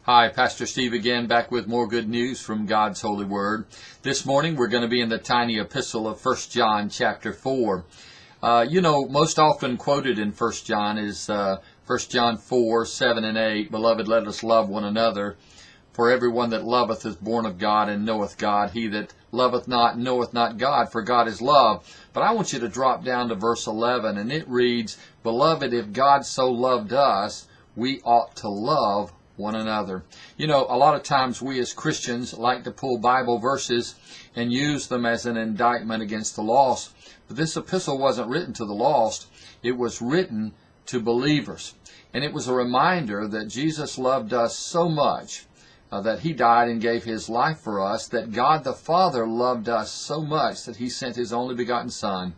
Hi, Pastor Steve again, back with more good news from God's holy word. This morning we're going to be in the tiny epistle of 1 John chapter 4. Most often quoted in 1 John is 1 John 4, 7 and 8. Beloved, let us love one another. For everyone that loveth is born of God and knoweth God. He that loveth not knoweth not God, for God is love. But I want you to drop down to verse 11, and it reads, Beloved, if God so loved us, we ought to love one another. A lot of times we as Christians like to pull Bible verses and use them as an indictment against the lost. But this epistle wasn't written to the lost. It was written to believers. And it was a reminder that Jesus loved us so much that He died and gave His life for us, that God the Father loved us so much that He sent His only begotten Son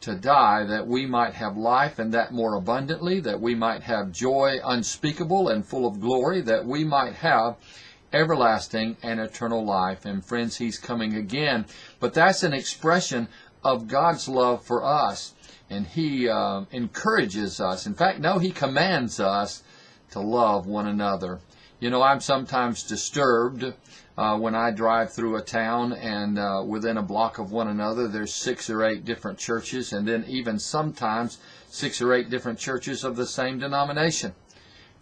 to die that we might have life, and that more abundantly, that we might have joy unspeakable and full of glory, that we might have everlasting and eternal life. And friends, He's coming again. But that's an expression of God's love for us. And He encourages us. In fact, no, He commands us to love one another. I'm sometimes disturbed when I drive through a town and within a block of one another there's 6 or 8 different churches, and then even sometimes 6 or 8 different churches of the same denomination.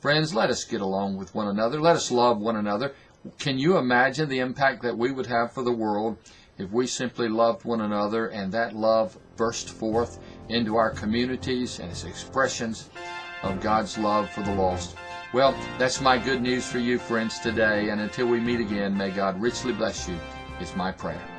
Friends, let us get along with one another. Let us love one another. Can you imagine the impact that we would have for the world if we simply loved one another and that love burst forth into our communities and as expressions of God's love for the lost? Well, that's my good news for you, friends, today. And until we meet again, may God richly bless you, is my prayer.